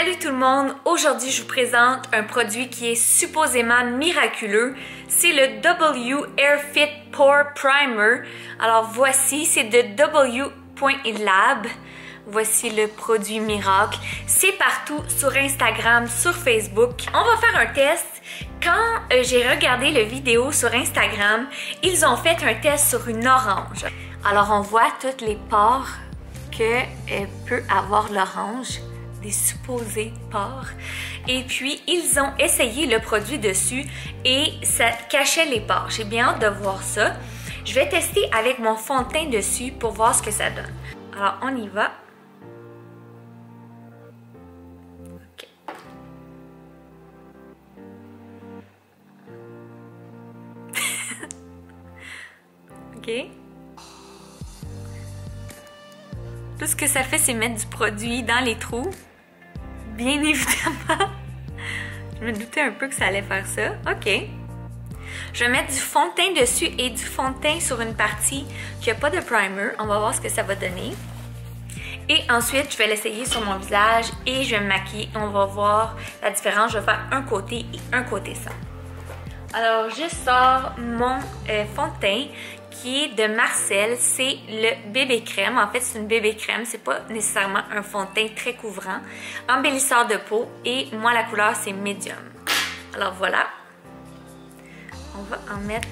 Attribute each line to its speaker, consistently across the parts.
Speaker 1: Salut tout le monde! Aujourd'hui, je vous présente un produit qui est supposément miraculeux. C'est le W Airfit Pore Primer. Alors voici, c'est de W.lab. Voici le produit miracle. C'est partout sur Instagram, sur Facebook. On va faire un test. Quand j'ai regardé la vidéo sur Instagram, ils ont fait un test sur une orange. Alors on voit toutes les pores que peut avoir l'orange, des supposés pores. Et puis ils ont essayé le produit dessus et ça cachait les pores. J'ai bien hâte de voir ça. Je vais tester avec mon fond de teint dessus pour voir ce que ça donne. Alors on y va. Ok. Ok. Tout ce que ça fait, c'est mettre du produit dans les trous. Bien évidemment. Je me doutais un peu que ça allait faire ça. OK. Je vais mettre du fond de teint dessus et du fond de teint sur une partie qui n'a pas de primer. On va voir ce que ça va donner. Et ensuite, je vais l'essayer sur mon visage et je vais me maquiller. On va voir la différence. Je vais faire un côté et un côté sans. Alors, je sors mon fond de teint qui est de Marcel. C'est le bébé crème. En fait, c'est une bébé crème. C'est pas nécessairement un fond de teint très couvrant. Embellisseur de peau. Et moi, la couleur, c'est médium. Alors, voilà. On va en mettre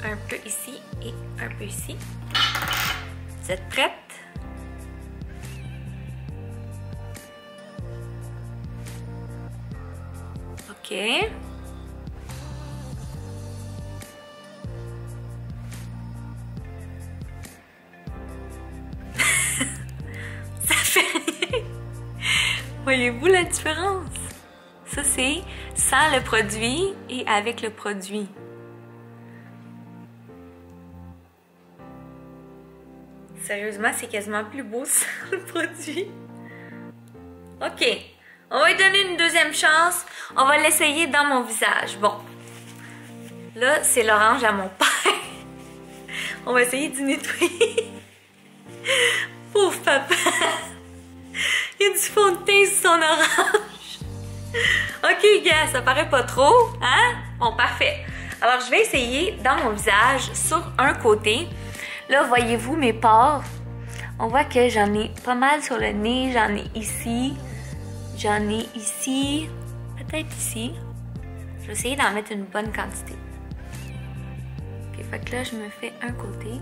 Speaker 1: un peu ici et un peu ici. Vous êtes prêtes? OK. Voyez-vous la différence? Ça, c'est sans le produit et avec le produit. Sérieusement, c'est quasiment plus beau sans le produit. OK. On va lui donner une deuxième chance. On va l'essayer dans mon visage. Bon. Là, c'est l'orange à mon père. On va essayer d'y nettoyer. Pauvre papa. Il y a du fond de teint sur son orange. OK, gars, ça paraît pas trop, hein? Bon, parfait. Alors, je vais essayer dans mon visage, sur un côté. Là, voyez-vous mes pores? On voit que j'en ai pas mal sur le nez. J'en ai ici. J'en ai ici. Peut-être ici. Je vais essayer d'en mettre une bonne quantité. OK, fait que là, je me fais un côté.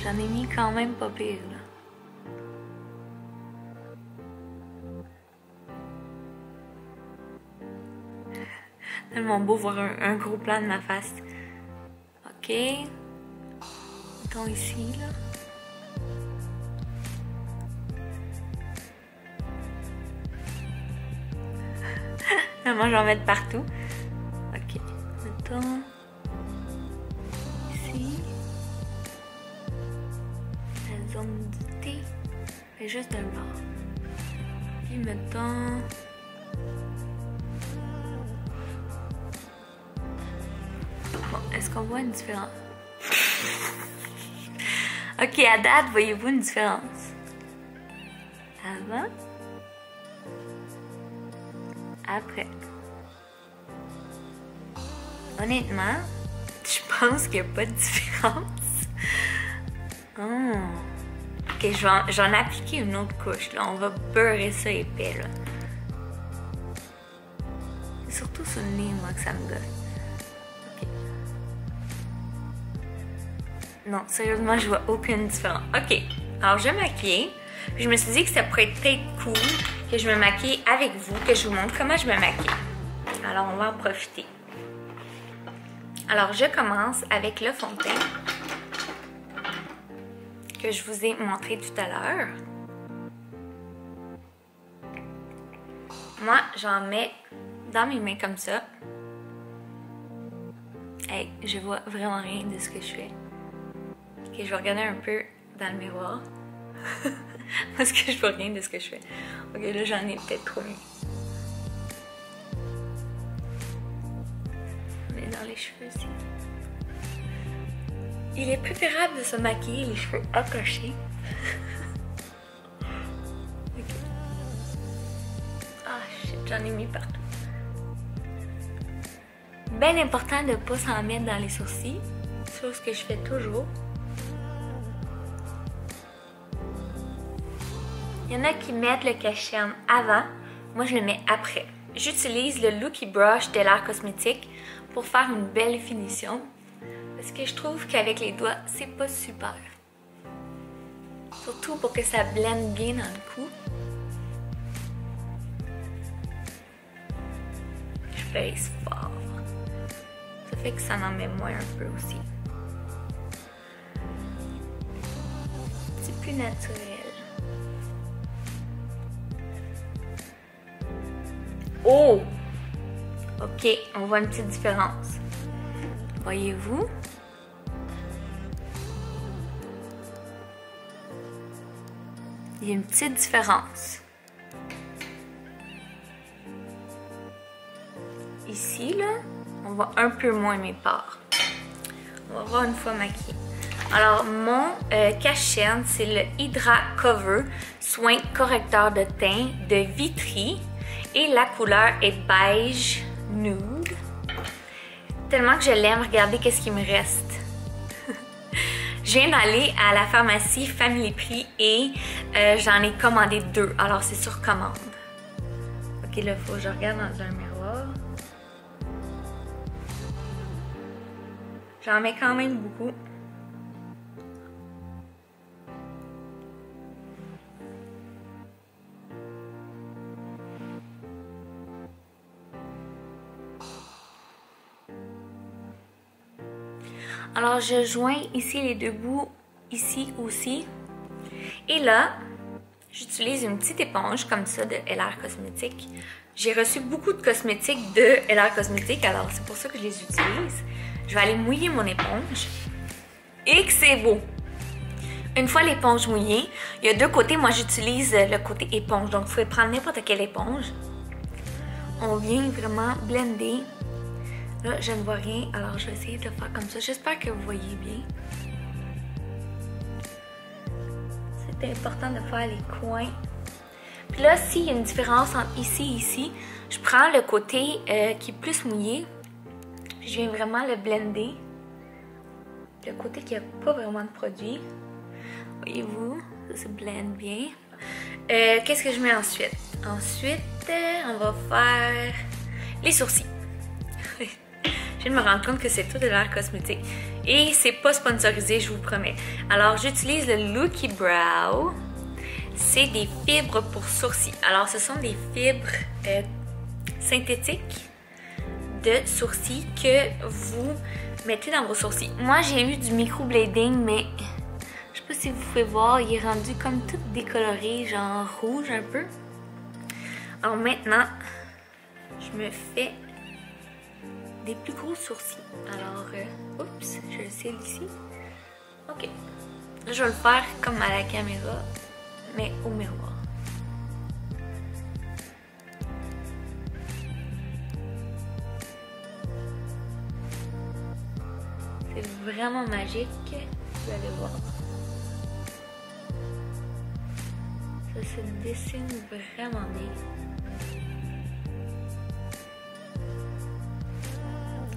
Speaker 1: J'en ai mis quand même pas pire, là. Tellement beau voir un gros plan de ma face. OK. Mettons ici, là. Moi, je vais en mettre partout. OK. Mettons... zone du thé, et juste d'un bord. Puis mettons... Bon, est-ce qu'on voit une différence? OK, à date, voyez-vous une différence? Avant. Après. Honnêtement, je pense qu'il n'y a pas de différence. Oh. Ok, j'en ai appliqué une autre couche, là. On va beurrer ça épais, là. C'est surtout sur le nez, moi, que ça me gosse. Ok. Non, sérieusement, je vois aucune différence. Ok, alors je vais maquiller. Puis je me suis dit que ça pourrait être très cool que je me maquille avec vous, que je vous montre comment je me maquille. Alors, on va en profiter. Alors, je commence avec le fond de teint que je vous ai montré tout à l'heure. Moi, j'en mets dans mes mains comme ça. Hey, je vois vraiment rien de ce que je fais. Ok, je vais regarder un peu dans le miroir. Parce que je vois rien de ce que je fais. Ok, là, j'en ai peut-être trop mis. Mais dans les cheveux aussi. Il est préférable de se maquiller les cheveux accrochés. J'en ai mis partout. Bien important de ne pas s'en mettre dans les sourcils. Chose que je fais toujours. Il y en a qui mettent le cache-cerne avant. Moi, je le mets après. J'utilise le Looky Brush de l'Art Cosmétique pour faire une belle finition. Parce que je trouve qu'avec les doigts, c'est pas super. Surtout pour que ça blende bien dans le cou. Je pèse fort. Ça fait que ça en met moins un peu aussi. C'est plus naturel. Oh! Ok, on voit une petite différence. Voyez-vous? Il y a une petite différence. Ici, là, on voit un peu moins mes pores. On va voir une fois maquillée. Alors, mon cache-cerne, c'est le Hydra Cover Soin Correcteur de teint de Vitry. Et la couleur est beige nude. Tellement que je l'aime, regardez qu'est-ce qu'il me reste. Je viens d'aller à la pharmacie Family Prix et j'en ai commandé 2. Alors c'est sur commande. Ok, là, il faut que je regarde dans un miroir. J'en mets quand même beaucoup. Alors, je joins ici les deux bouts, ici aussi. Et là, j'utilise une petite éponge comme ça de LR Cosmétique. J'ai reçu beaucoup de cosmétiques de LR Cosmétique, alors c'est pour ça que je les utilise. Je vais aller mouiller mon éponge. Et que c'est beau! Une fois l'éponge mouillée, il y a deux côtés. Moi, j'utilise le côté éponge. Donc, vous pouvez prendre n'importe quelle éponge. On vient vraiment blender. Là, je ne vois rien, alors je vais essayer de le faire comme ça. J'espère que vous voyez bien. C'est important de faire les coins. Puis là, s'il y a une différence entre ici et ici, je prends le côté qui est plus mouillé. Puis je viens vraiment le blender. Le côté qui n'a pas vraiment de produit. Voyez-vous, ça se blende bien. Qu'est-ce que je mets ensuite? Ensuite, on va faire les sourcils. Je viens de me rendre compte que c'est tout de l'art cosmétique. Et c'est pas sponsorisé, je vous promets. Alors, j'utilise le Looky Brow. C'est des fibres pour sourcils. Alors, ce sont des fibres synthétiques de sourcils que vous mettez dans vos sourcils. Moi, j'ai eu du microblading, mais je sais pas si vous pouvez voir, il est rendu comme tout décoloré, genre rouge un peu. Alors maintenant, je me fais des plus gros sourcils. Alors, oups, je le cille ici. Ok. Là, je vais le faire comme à la caméra, mais au miroir. C'est vraiment magique. Vous allez voir. Ça se dessine vraiment bien.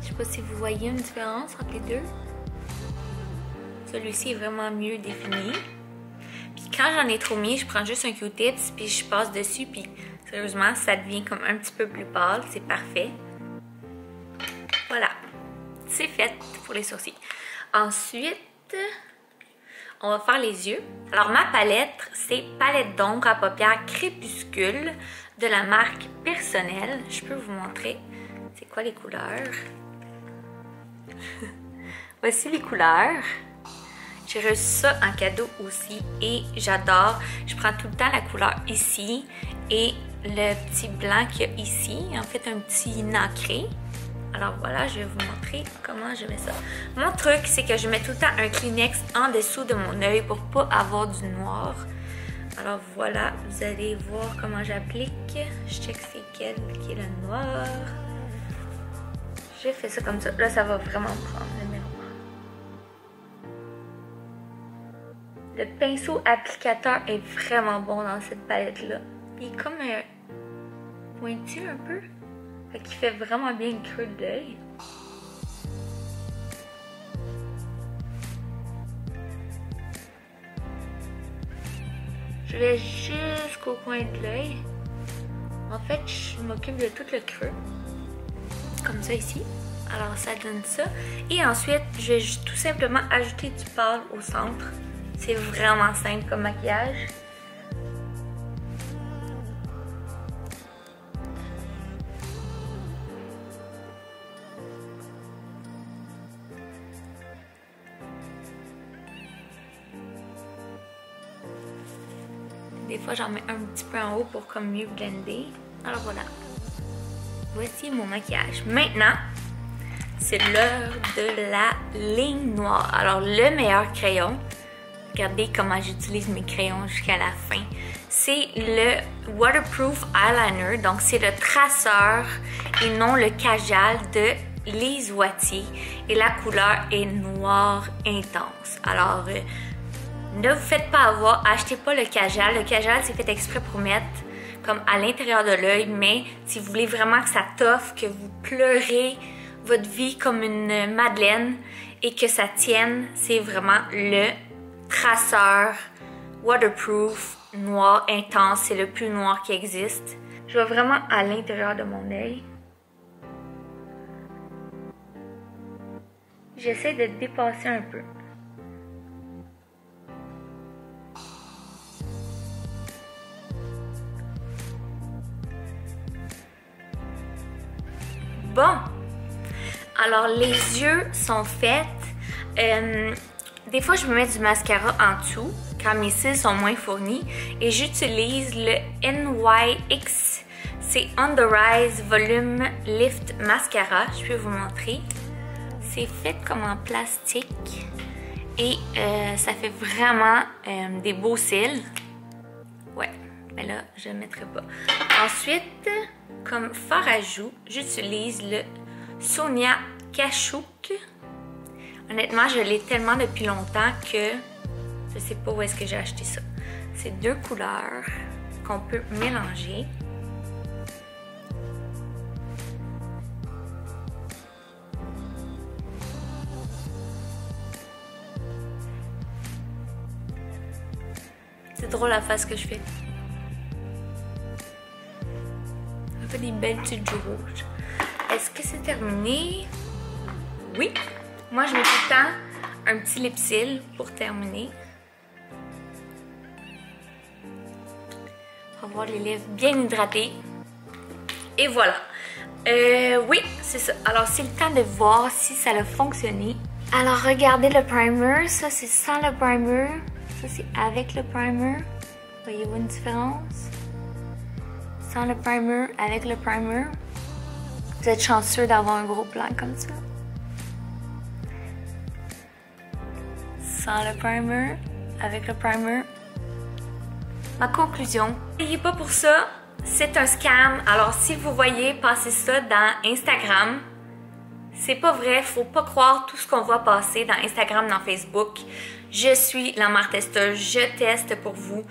Speaker 1: Je sais pas si vous voyez une différence entre les deux. Celui-ci est vraiment mieux défini. Puis quand j'en ai trop mis, je prends juste un Q-tips puis je passe dessus. Puis sérieusement, ça devient comme un petit peu plus pâle. C'est parfait. Voilà. C'est fait pour les sourcils. Ensuite, on va faire les yeux. Alors ma palette, c'est palette d'ombre à paupières Crépuscule de la marque Personnelle. Je peux vous montrer c'est quoi les couleurs. Voici les couleurs. J'ai reçu ça en cadeau aussi et j'adore. Je prends tout le temps la couleur ici et le petit blanc qu'il y a ici. En fait, un petit nacré. Alors voilà, je vais vous montrer comment je mets ça. Mon truc, c'est que je mets tout le temps un Kleenex en dessous de mon œil pour pas avoir du noir. Alors voilà, vous allez voir comment j'applique. Je check c'est quel qui est le noir. J'ai fait ça comme ça. Là, ça va vraiment prendre le miroir. Le pinceau applicateur est vraiment bon dans cette palette-là. Il est comme pointu un peu. Fait qu'il fait vraiment bien le creux de l'œil. Je vais jusqu'au coin de l'œil. En fait, je m'occupe de tout le creux. Comme ça ici. Alors ça donne ça. Et ensuite, je vais tout simplement ajouter du pâle au centre. C'est vraiment simple comme maquillage. Des fois, j'en mets un petit peu en haut pour comme mieux blender. Alors voilà. Voici mon maquillage. Maintenant, c'est l'heure de la ligne noire. Alors, le meilleur crayon, regardez comment j'utilise mes crayons jusqu'à la fin. C'est le Waterproof Eyeliner. Donc, c'est le traceur et non le Kajal de Lise Wattier. Et la couleur est noire intense. Alors, ne vous faites pas avoir, achetez pas le Kajal. Le Kajal, c'est fait exprès pour mettre comme à l'intérieur de l'œil, mais si vous voulez vraiment que ça toffe, que vous pleurez votre vie comme une madeleine et que ça tienne, c'est vraiment le traceur waterproof noir intense. C'est le plus noir qui existe. Je vais vraiment à l'intérieur de mon œil. J'essaie de dépasser un peu. Bon, alors les yeux sont faits. Des fois, je me mets du mascara en dessous quand mes cils sont moins fournis et j'utilise le NYX. C'est On The Rise Volume Lift Mascara. Je peux vous montrer. C'est fait comme en plastique et ça fait vraiment des beaux cils. Ouais, mais là, je ne mettrai pas. Ensuite, comme fard à joues, j'utilise le Sonia Kashuk. Honnêtement, je l'ai tellement depuis longtemps que je sais pas où est-ce que j'ai acheté ça. C'est deux couleurs qu'on peut mélanger. C'est drôle la face que je fais. Un peu des belles petites joues rouges. Est-ce que c'est terminé? Oui! Moi, je mets tout le temps un petit lip-cil pour terminer. Avoir les lèvres bien hydratées. Et voilà. Oui, c'est ça. Alors, c'est le temps de voir si ça a fonctionné. Alors, regardez le primer. Ça, c'est sans le primer. Ça, c'est avec le primer. Voyez-vous une différence? Sans le primer, avec le primer. Vous êtes chanceux d'avoir un gros plan comme ça. Sans le primer, avec le primer. Ma conclusion, n'ayez pas pour ça, c'est un scam. Alors si vous voyez passer ça dans Instagram, c'est pas vrai, faut pas croire tout ce qu'on voit passer dans Instagram, dans Facebook. Je suis la Mare testeuse, je teste pour vous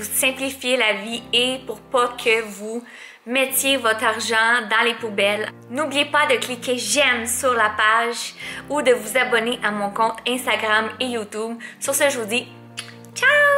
Speaker 1: simplifier la vie et pour pas que vous mettiez votre argent dans les poubelles. N'oubliez pas de cliquer j'aime sur la page ou de vous abonner à mon compte Instagram et YouTube. Sur ce, je vous dis ciao!